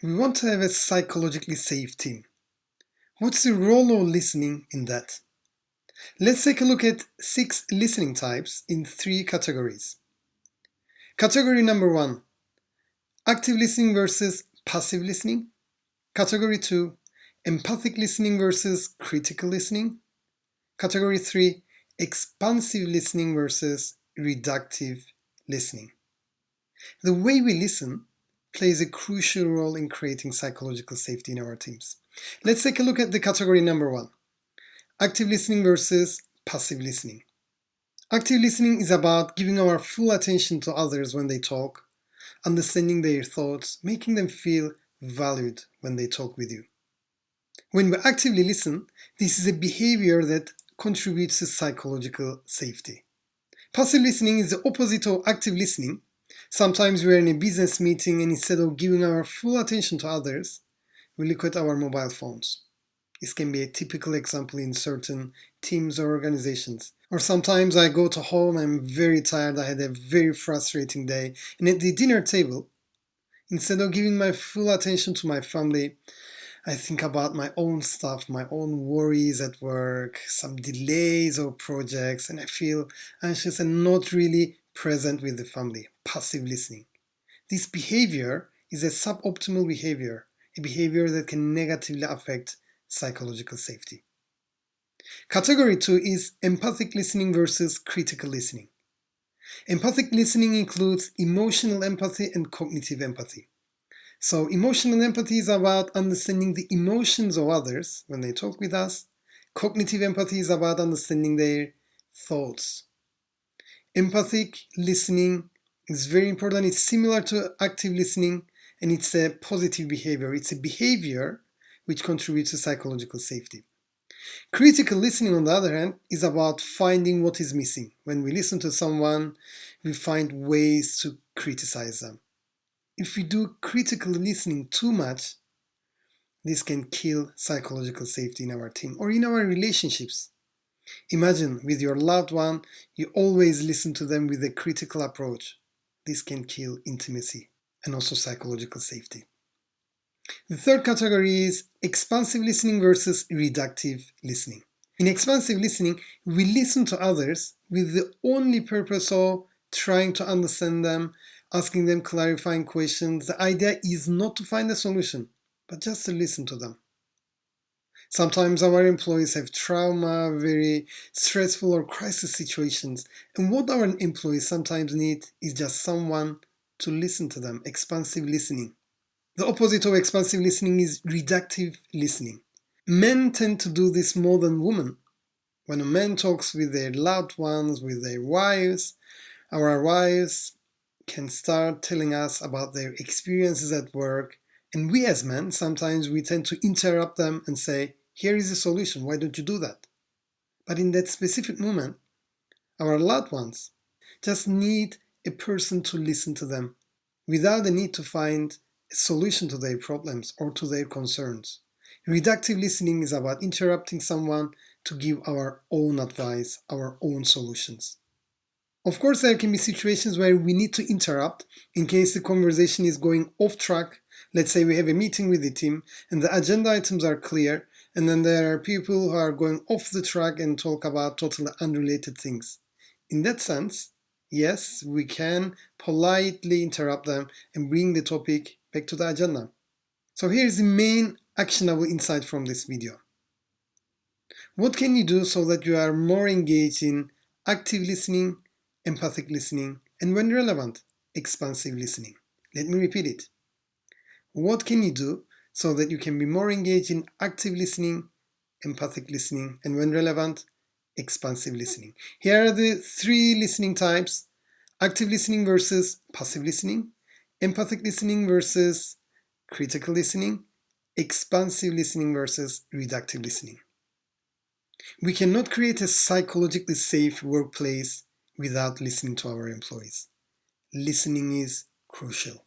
We want to have a psychologically safe team. What's the role of listening in that? Let's take a look at 6 listening types in 3 categories. Category number 1, active listening versus passive listening. Category 2, empathic listening versus critical listening. Category 3, expansive listening versus reductive listening. The way we listen plays a crucial role in creating psychological safety in our teams. Let's take a look at the category number 1, active listening versus passive listening. Active listening is about giving our full attention to others when they talk, understanding their thoughts, making them feel valued when they talk with you. When we actively listen, this is a behavior that contributes to psychological safety. Passive listening is the opposite of active listening. Sometimes we're in a business meeting and instead of giving our full attention to others, we look at our mobile phones. This can be a typical example in certain teams or organizations. Or sometimes I go to home, I'm very tired, I had a very frustrating day, and at the dinner table, instead of giving my full attention to my family, I think about my own stuff, my own worries at work, some delays or projects, and I feel anxious and not really present with the family. Passive listening. This behavior is a suboptimal behavior, a behavior that can negatively affect psychological safety. Category 2 is empathic listening versus critical listening. Empathic listening includes emotional empathy and cognitive empathy. So emotional empathy is about understanding the emotions of others when they talk with us. Cognitive empathy is about understanding their thoughts. Empathic listening is very important. It's similar to active listening and it's a positive behavior. It's a behavior which contributes to psychological safety. Critical listening, on the other hand, is about finding what is missing. When we listen to someone, we find ways to criticize them. If we do critical listening too much, this can kill psychological safety in our team or in our relationships. Imagine with your loved one, you always listen to them with a critical approach. This can kill intimacy and also psychological safety. The third category is expansive listening versus reductive listening. In expansive listening, we listen to others with the only purpose of trying to understand them, asking them clarifying questions. The idea is not to find a solution, but just to listen to them. Sometimes our employees have trauma, very stressful or crisis situations, and what our employees sometimes need is just someone to listen to them, expansive listening. The opposite of expansive listening is reductive listening. Men tend to do this more than women. When a man talks with their loved ones, with their wives, our wives can start telling us about their experiences at work, and we as men, sometimes we tend to interrupt them and say, here is a solution, why don't you do that? But in that specific moment, our loved ones just need a person to listen to them without the need to find a solution to their problems or to their concerns. Reductive listening is about interrupting someone to give our own advice, our own solutions. Of course, there can be situations where we need to interrupt in case the conversation is going off track. Let's say we have a meeting with the team and the agenda items are clear, and then there are people who are going off the track and talk about totally unrelated things. In that sense, yes, we can politely interrupt them and bring the topic back to the agenda. So here's the main actionable insight from this video. What can you do so that you are more engaged in active listening, empathic listening, and when relevant, expansive listening? Let me repeat it. What can you do so that you can be more engaged in active listening, empathic listening, and when relevant, expansive listening? Here are the 3 listening types: active listening versus passive listening, empathic listening versus critical listening, expansive listening versus reductive listening. We cannot create a psychologically safe workplace without listening to our employees. Listening is crucial.